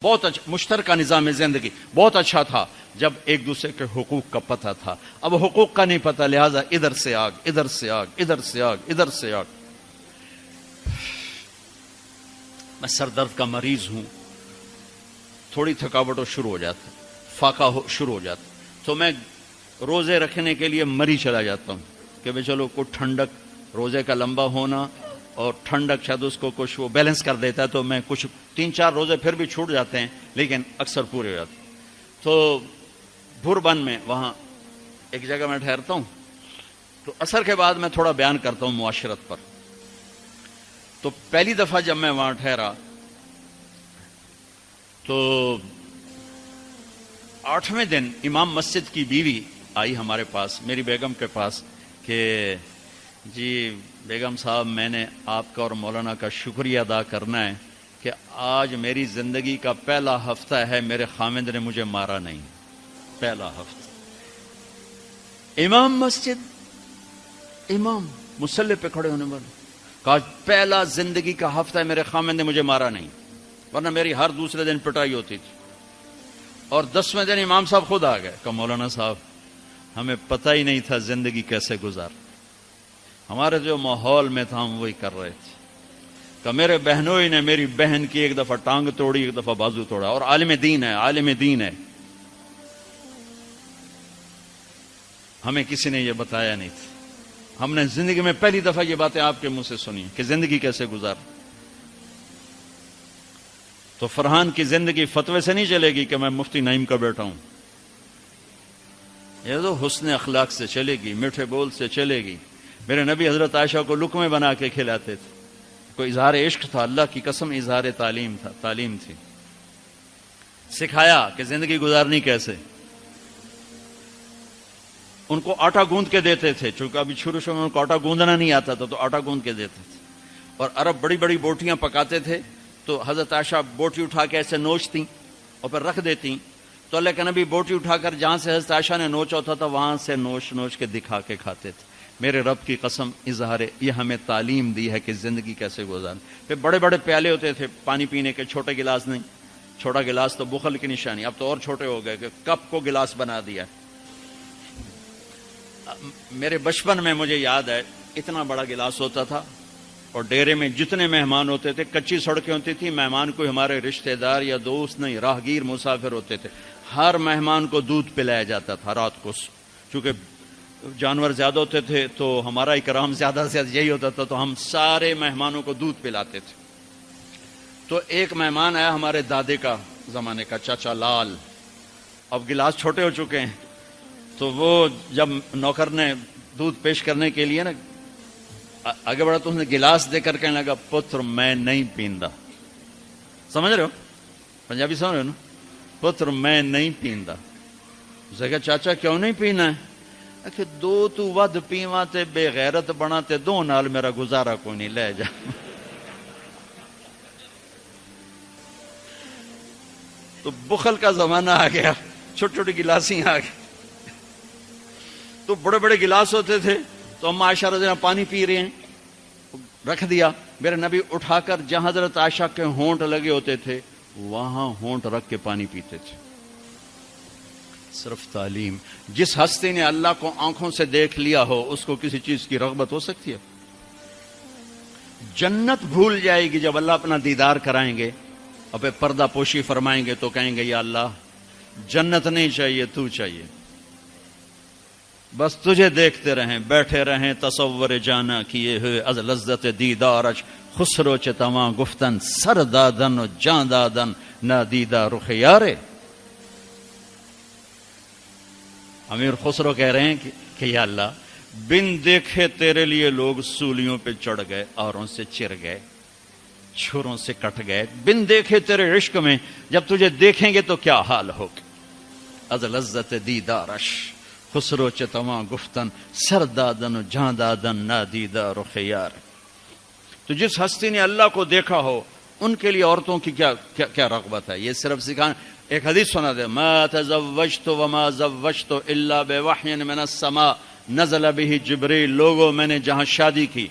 بہت اچھا مشترکہ نظام زندگی بہت اچھا تھا جب ایک دوسرے کے حقوق کا پتہ تھا. اب حقوق کا نہیں پتہ، لہذا ادھر سے آگ، ادھر سے آگ، ادھر سے آگ، ادھر سے آگ. میں سر درد کا مریض ہوں، تھوڑی تھکاوٹ شروع ہو جاتا، فاقہ شروع ہو جاتا، تو میں روزے رکھنے کے لیے مری چلا جاتا ہوں کہ بھئی چلو کوئی ٹھنڈک، روزے کا لمبا ہونا اور ٹھنڈک شاید اس کو کچھ وہ بیلنس کر دیتا ہے. تو میں کچھ 3-4 روزے پھر بھی چھوٹ جاتے ہیں لیکن اکثر پورے ہو جاتے. تو بھوربن میں وہاں ایک جگہ میں ٹھہرتا ہوں، تو عصر کے بعد میں تھوڑا بیان کرتا ہوں معاشرت پر. تو پہلی دفعہ جب میں وہاں ٹھہرا تو 8ویں دن امام مسجد کی بیوی آئی ہمارے پاس، میری بیگم کے پاس، کہ جی بیگم صاحب میں نے آپ کا اور مولانا کا شکریہ ادا کرنا ہے کہ آج میری زندگی کا پہلا ہفتہ ہے میرے خامند نے مجھے مارا نہیں. پہلا ہفتہ. امام مسجد، امام مصلی پہ کھڑے ہونے والے، کہا پہلا زندگی کا ہفتہ ہے میرے خامند نے مجھے مارا نہیں، ورنہ میری ہر دوسرے دن پٹائی ہوتی تھی. اور 10ویں دن امام صاحب خود آ گئے، کہا مولانا صاحب ہمیں پتہ ہی نہیں تھا زندگی کیسے گزار، ہمارے جو ماحول میں تھا ہم وہی کر رہے تھے. کہ میرے بہنوئی نے میری بہن کی ایک دفعہ ٹانگ توڑی، ایک دفعہ بازو توڑا، اور عالم دین ہے، عالم دین ہے. ہمیں کسی نے یہ بتایا نہیں تھا، ہم نے زندگی میں پہلی دفعہ یہ باتیں آپ کے منہ سے سنی کہ زندگی کیسے گزار. تو فرحان کی زندگی فتوے سے نہیں چلے گی کہ میں مفتی نعیم کا بیٹا ہوں، یہ تو حسن اخلاق سے چلے گی، میٹھے بول سے چلے گی. میرے نبی حضرت عائشہ کو لقمے بنا کے کھلاتے تھے. کوئی اظہار عشق تھا، اللہ کی قسم اظہار تعلیم تھا، تعلیم تھی. سکھایا کہ زندگی گزارنی کیسے. ان کو آٹا گوندھ کے دیتے تھے، چونکہ ابھی شروع میں ان کو آٹا گوندنا نہیں آتا تھا تو آٹا گوندھ کے دیتے تھے. اور عرب بڑی بڑی بوٹیاں پکاتے تھے تو حضرت عائشہ بوٹی اٹھا کے ایسے نوچتی اور پھر رکھ دیتی. تو اللہ کے نبی بوٹی اٹھا کر جہاں سے حضرت عائشہ نے نوچا ہوتا تھا وہاں سے نوچ نوچ کے دکھا کے کھاتے تھے. میرے رب کی قسم اظہار یہ ہمیں تعلیم دی ہے کہ زندگی کیسے گزاریں. پھر بڑے بڑے پیالے ہوتے تھے پانی پینے کے، چھوٹے گلاس نہیں. چھوٹا گلاس تو بخل کی نشانی، اب تو اور چھوٹے ہو گئے کہ کپ کو گلاس بنا دیا. میرے بچپن میں مجھے یاد ہے اتنا بڑا گلاس ہوتا تھا، اور ڈیرے میں جتنے مہمان ہوتے تھے، کچی سڑکیں ہوتی تھی، مہمان کو ہمارے رشتہ دار یا دوست نہیں، راہگیر مسافر ہوتے تھے، ہر مہمان کو دودھ پلایا جاتا تھا رات کو. چونکہ جانور زیادہ ہوتے تھے تو ہمارا اکرام زیادہ سے زیادہ یہی ہوتا تھا، تو ہم سارے مہمانوں کو دودھ پلاتے تھے. تو ایک مہمان آیا ہمارے دادے کا زمانے کا، چاچا لال. اب گلاس چھوٹے ہو چکے ہیں، تو وہ جب نوکر نے دودھ پیش کرنے کے لیے نا آگے بڑھا تو اس نے گلاس دے کر کہنے لگا پتر میں نہیں پیندا. سمجھ رہے ہو پنجابی سمجھ رہے ہو نا؟ پتر میں نہیں پیندا. اسے کہا چاچا کیوں نہیں پینا ہے؟ کہ دو تو ود پیواں تے بے غیرت بنا تے دو نال میرا گزارا کوئی نہیں، لے جا. تو بخل کا زمانہ آ گیا، چھوٹی چھوٹی گلاسی آ گئی. تو بڑے بڑے گلاس ہوتے تھے تو ہم عائشہ رضی اللہ عنہا پانی پی رہے ہیں، رکھ دیا. میرے نبی اٹھا کر جہاں حضرت عائشہ کے ہونٹ لگے ہوتے تھے وہاں ہونٹ رکھ کے پانی پیتے تھے. صرف تعلیم. جس ہستی نے اللہ کو آنکھوں سے دیکھ لیا ہو اس کو کسی چیز کی رغبت ہو سکتی ہے؟ جنت بھول جائے گی جب اللہ اپنا دیدار کرائیں گے اور پھر پردہ پوشی فرمائیں گے تو کہیں گے یا اللہ جنت نہیں چاہیے، تو چاہیے، بس تجھے دیکھتے رہیں، بیٹھے رہیں تصور جانا کیے ہوئے از لذت دیدارش خسرو چتواں گفتن سر دادن و جان دادن نہ دیدہ رخ یارے. امیر خسرو کہہ رہے ہیں کہ یا اللہ بن دیکھے تیرے لیے لوگ سولیوں پہ چڑھ گئے، اوروں سے چر گئے، چھروں سے کٹ گئے. بن دیکھے تیرے عشق میں جب تجھے دیکھیں گے تو کیا حال ہوگا. از لذت دیدارش خسرو چتواں گفتن سر دادن و جان دادن نہ دیدہ رخ یار. تو جس ہستی نے اللہ کو دیکھا ہو ان کے لیے عورتوں کی کیا رغبت ہے. یہ صرف سکھانا. ایک حدیث سنا دے، ما تزوجت وما زوجت الا بوحی من السماء نزل به جبریل. لوگوں میں نے جہاں شادی کی